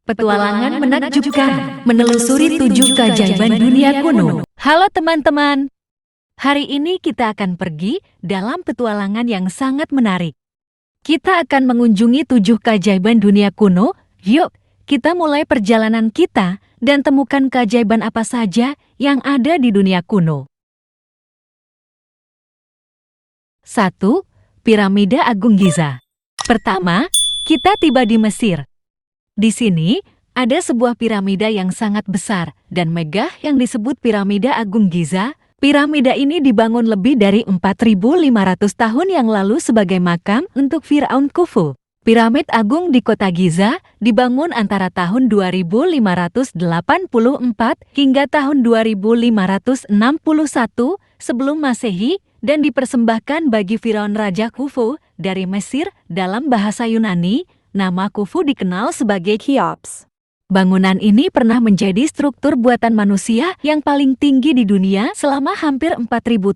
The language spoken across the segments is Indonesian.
Petualangan menakjubkan, menelusuri 7 keajaiban dunia kuno. Halo teman-teman, hari ini kita akan pergi dalam petualangan yang sangat menarik. Kita akan mengunjungi 7 keajaiban dunia kuno. Yuk, kita mulai perjalanan kita dan temukan keajaiban apa saja yang ada di dunia kuno. 1. Piramida Agung Giza. Pertama, kita tiba di Mesir. Di sini, ada sebuah piramida yang sangat besar dan megah yang disebut Piramida Agung Giza. Piramida ini dibangun lebih dari 4.500 tahun yang lalu sebagai makam untuk Firaun Khufu. Piramid Agung di kota Giza dibangun antara tahun 2584 hingga tahun 2561 sebelum Masehi dan dipersembahkan bagi Firaun Raja Khufu dari Mesir. Dalam bahasa Yunani, nama Khufu dikenal sebagai Cheops. Bangunan ini pernah menjadi struktur buatan manusia yang paling tinggi di dunia selama hampir 4.000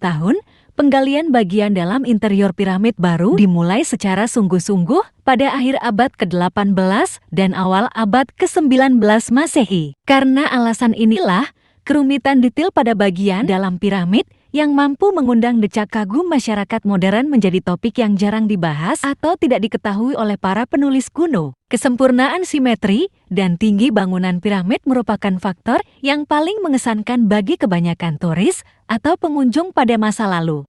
tahun. Penggalian bagian dalam interior piramid baru dimulai secara sungguh-sungguh pada akhir abad ke-18 dan awal abad ke-19 Masehi. Karena alasan inilah, kerumitan detail pada bagian dalam piramid yang mampu mengundang decak kagum masyarakat modern menjadi topik yang jarang dibahas atau tidak diketahui oleh para penulis kuno. Kesempurnaan simetri dan tinggi bangunan piramid merupakan faktor yang paling mengesankan bagi kebanyakan turis atau pengunjung pada masa lalu.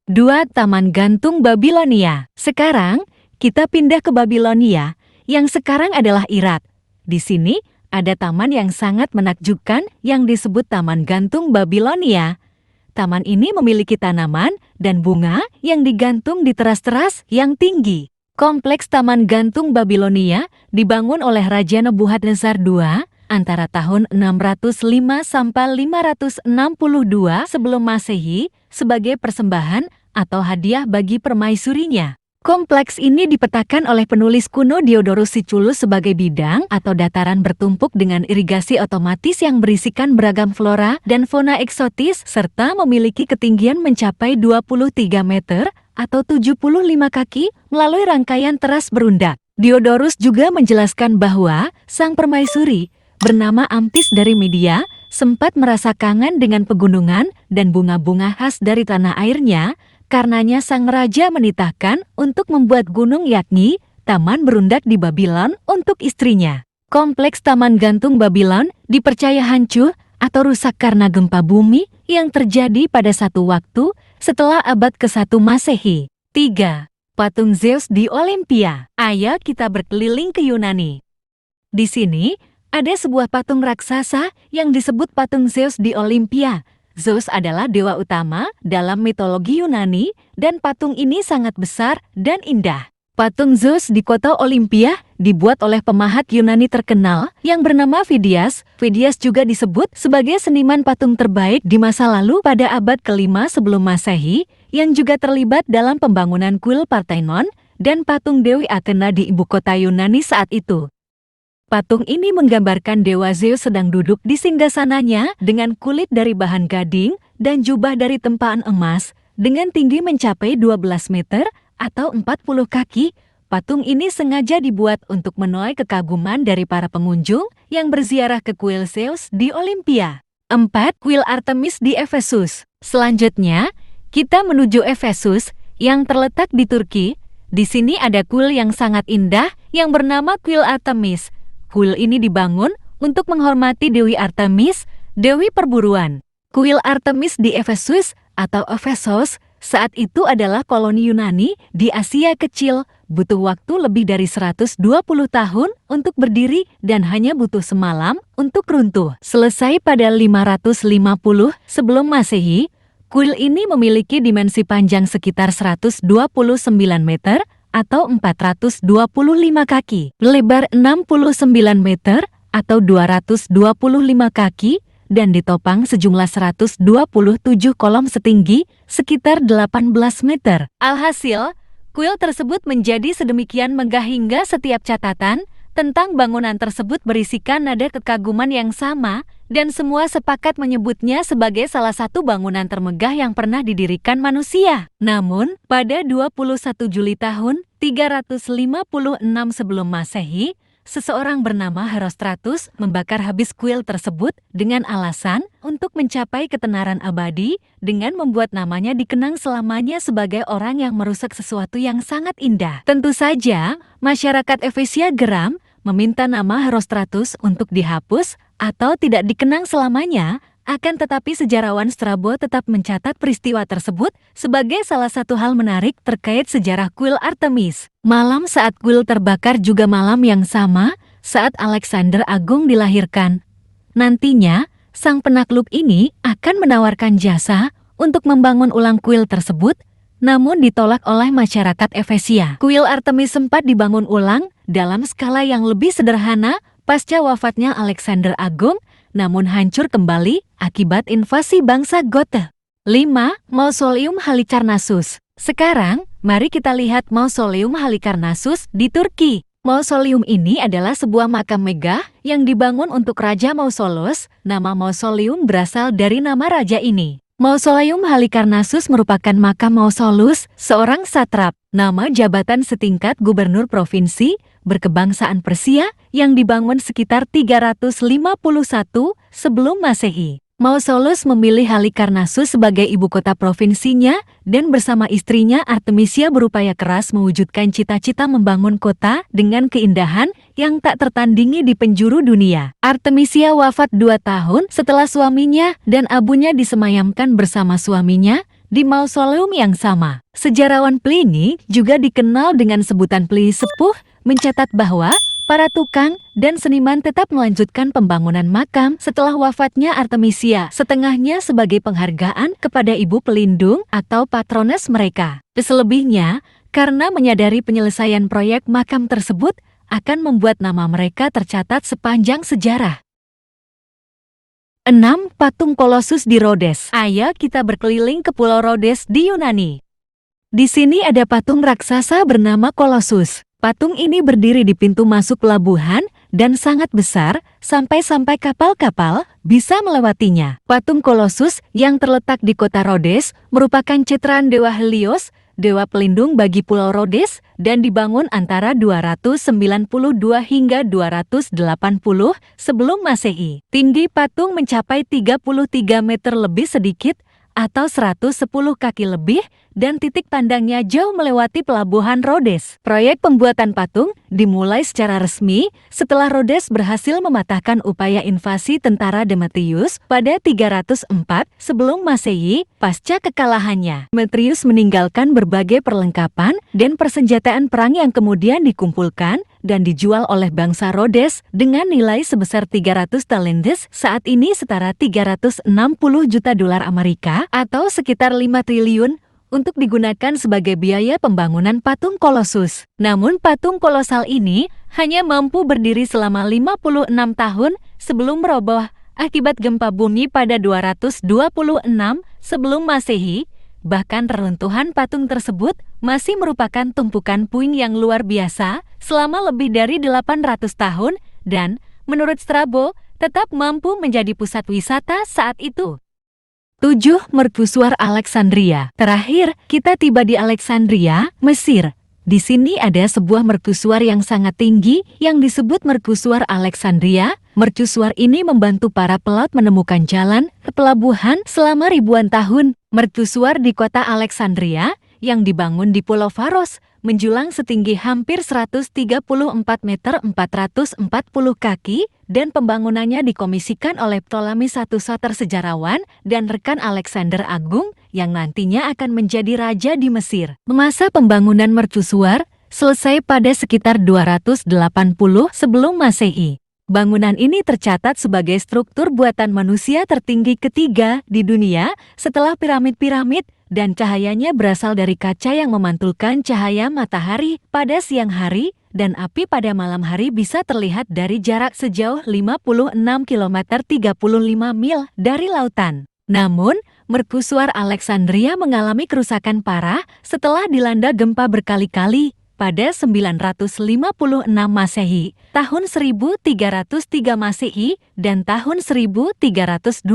2. Taman Gantung Babilonia. Sekarang, kita pindah ke Babilonia, yang sekarang adalah Irak. Di sini, ada taman yang sangat menakjubkan yang disebut Taman Gantung Babilonia. Taman ini memiliki tanaman dan bunga yang digantung di teras-teras yang tinggi. Kompleks Taman Gantung Babilonia dibangun oleh Raja Nebukadnezar II antara tahun 605 sampai 562 sebelum Masehi sebagai persembahan atau hadiah bagi permaisurinya. Kompleks ini dipetakan oleh penulis kuno Diodorus Siculus sebagai bidang atau dataran bertumpuk dengan irigasi otomatis yang berisikan beragam flora dan fauna eksotis serta memiliki ketinggian mencapai 23 meter atau 75 kaki melalui rangkaian teras berundak. Diodorus juga menjelaskan bahwa sang permaisuri bernama Amtis dari Media sempat merasa kangen dengan pegunungan dan bunga-bunga khas dari tanah airnya. Karenanya sang raja menitahkan untuk membuat gunung yakni Taman Berundak di Babylon untuk istrinya. Kompleks Taman Gantung Babylon dipercaya hancur atau rusak karena gempa bumi yang terjadi pada satu waktu setelah abad ke-1 Masehi. 3. Patung Zeus di Olimpia. Ayo kita berkeliling ke Yunani. Di sini, ada sebuah patung raksasa yang disebut patung Zeus di Olimpia. Zeus adalah dewa utama dalam mitologi Yunani dan patung ini sangat besar dan indah. Patung Zeus di kota Olimpia dibuat oleh pemahat Yunani terkenal yang bernama Phidias. Phidias juga disebut sebagai seniman patung terbaik di masa lalu pada abad ke-5 sebelum Masehi yang juga terlibat dalam pembangunan kuil Parthenon dan patung Dewi Athena di ibu kota Yunani saat itu. Patung ini menggambarkan Dewa Zeus sedang duduk di singgasananya dengan kulit dari bahan gading dan jubah dari tempaan emas dengan tinggi mencapai 12 meter atau 40 kaki. Patung ini sengaja dibuat untuk menuai kekaguman dari para pengunjung yang berziarah ke kuil Zeus di Olimpia. 4. Kuil Artemis di Efesus. Selanjutnya, kita menuju Efesus yang terletak di Turki. Di sini ada kuil yang sangat indah yang bernama Kuil Artemis. Kuil ini dibangun untuk menghormati Dewi Artemis, Dewi Perburuan. Kuil Artemis di Efesus atau Efesos saat itu adalah koloni Yunani di Asia Kecil, butuh waktu lebih dari 120 tahun untuk berdiri dan hanya butuh semalam untuk runtuh. Selesai pada 550 sebelum Masehi, kuil ini memiliki dimensi panjang sekitar 129 meter, atau 425 kaki, lebar 69 meter atau 225 kaki, dan ditopang sejumlah 127 kolom setinggi sekitar 18 meter. Alhasil, kuil tersebut menjadi sedemikian megah hingga setiap catatan tentang bangunan tersebut berisikan nada kekaguman yang sama dan semua sepakat menyebutnya sebagai salah satu bangunan termegah yang pernah didirikan manusia. Namun, pada 21 Juli tahun 356 sebelum Masehi, seseorang bernama Herostratus membakar habis kuil tersebut dengan alasan untuk mencapai ketenaran abadi dengan membuat namanya dikenang selamanya sebagai orang yang merusak sesuatu yang sangat indah. Tentu saja, masyarakat Efesia geram meminta nama Herostratus untuk dihapus atau tidak dikenang selamanya. Akan tetapi sejarawan Strabo tetap mencatat peristiwa tersebut sebagai salah satu hal menarik terkait sejarah kuil Artemis. Malam saat kuil terbakar juga malam yang sama saat Alexander Agung dilahirkan. Nantinya, sang penakluk ini akan menawarkan jasa untuk membangun ulang kuil tersebut, namun ditolak oleh masyarakat Efesia. Kuil Artemis sempat dibangun ulang dalam skala yang lebih sederhana pasca wafatnya Alexander Agung, namun hancur kembali akibat invasi bangsa Goth. 5. Mausoleum Halikarnassus. Sekarang, mari kita lihat Mausoleum Halikarnassus di Turki. Mausoleum ini adalah sebuah makam megah yang dibangun untuk Raja Mausolus. Nama mausoleum berasal dari nama raja ini. Mausoleum Halikarnassus merupakan makam Mausolus, seorang satrap, nama jabatan setingkat gubernur provinsi berkebangsaan Persia yang dibangun sekitar 351 sebelum Masehi. Mausolus memilih Halikarnassus sebagai ibu kota provinsinya dan bersama istrinya Artemisia berupaya keras mewujudkan cita-cita membangun kota dengan keindahan yang tak tertandingi di penjuru dunia. Artemisia wafat 2 tahun setelah suaminya dan abunya disemayamkan bersama suaminya di mausoleum yang sama. Sejarawan Pliny juga dikenal dengan sebutan Pliny Sepuh mencatat bahwa para tukang dan seniman tetap melanjutkan pembangunan makam setelah wafatnya Artemisia, setengahnya sebagai penghargaan kepada ibu pelindung atau patrones mereka. Selebihnya, karena menyadari penyelesaian proyek makam tersebut akan membuat nama mereka tercatat sepanjang sejarah. 6. Patung Kolosus di Rhodes. Ayo kita berkeliling ke Pulau Rhodes di Yunani. Di sini ada patung raksasa bernama Kolosus. Patung ini berdiri di pintu masuk pelabuhan dan sangat besar sampai kapal-kapal bisa melewatinya. Patung Kolosus yang terletak di kota Rhodes merupakan citraan dewa Helios, dewa pelindung bagi Pulau Rhodes, dan dibangun antara 292 hingga 280 sebelum Masehi. Tinggi patung mencapai 33 meter lebih sedikit atau 110 kaki lebih dan titik pandangnya jauh melewati pelabuhan Rhodes. Proyek pembuatan patung dimulai secara resmi setelah Rhodes berhasil mematahkan upaya invasi tentara Demetrius pada 304 sebelum Masehi pasca kekalahannya. Demetrius meninggalkan berbagai perlengkapan dan persenjataan perang yang kemudian dikumpulkan dan dijual oleh bangsa Rhodes dengan nilai sebesar 300 talendes, saat ini setara 360 juta dolar Amerika atau sekitar 5 triliun untuk digunakan sebagai biaya pembangunan patung Kolosus. Namun patung kolosal ini hanya mampu berdiri selama 56 tahun sebelum roboh akibat gempa bumi pada 226 sebelum Masehi. Bahkan reruntuhan patung tersebut masih merupakan tumpukan puing yang luar biasa selama lebih dari 800 tahun dan, menurut Strabo, tetap mampu menjadi pusat wisata saat itu. 7. Mercusuar Alexandria. Terakhir, kita tiba di Alexandria, Mesir. Di sini ada sebuah mercusuar yang sangat tinggi yang disebut Mercusuar Alexandria. Mercusuar ini membantu para pelaut menemukan jalan ke pelabuhan selama ribuan tahun. Mercusuar di kota Alexandria yang dibangun di Pulau Faros menjulang setinggi hampir 134 meter 440 kaki dan pembangunannya dikomisikan oleh Ptolemy I Soter sejarawan dan rekan Alexander Agung yang nantinya akan menjadi raja di Mesir. Masa pembangunan mercusuar selesai pada sekitar 280 sebelum Masehi. Bangunan ini tercatat sebagai struktur buatan manusia tertinggi ketiga di dunia setelah piramid-piramid dan cahayanya berasal dari kaca yang memantulkan cahaya matahari pada siang hari dan api pada malam hari bisa terlihat dari jarak sejauh 56 km 35 mil dari lautan. Namun, mercusuar Alexandria mengalami kerusakan parah setelah dilanda gempa berkali-kali. Pada 956 Masehi, tahun 1303 Masehi, dan tahun 1323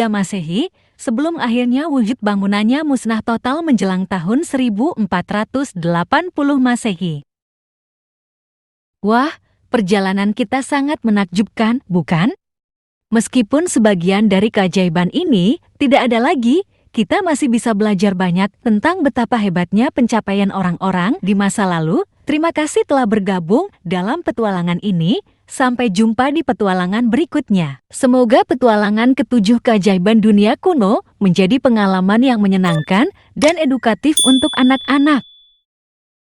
Masehi, sebelum akhirnya wujud bangunannya musnah total menjelang tahun 1480 Masehi. Wah, Perjalanan kita sangat menakjubkan, bukan? Meskipun sebagian dari keajaiban ini tidak ada lagi, kita masih bisa belajar banyak tentang betapa hebatnya pencapaian orang-orang di masa lalu. Terima kasih telah bergabung dalam petualangan ini. Sampai jumpa di petualangan berikutnya. Semoga petualangan ketujuh keajaiban dunia kuno menjadi pengalaman yang menyenangkan dan edukatif untuk anak-anak.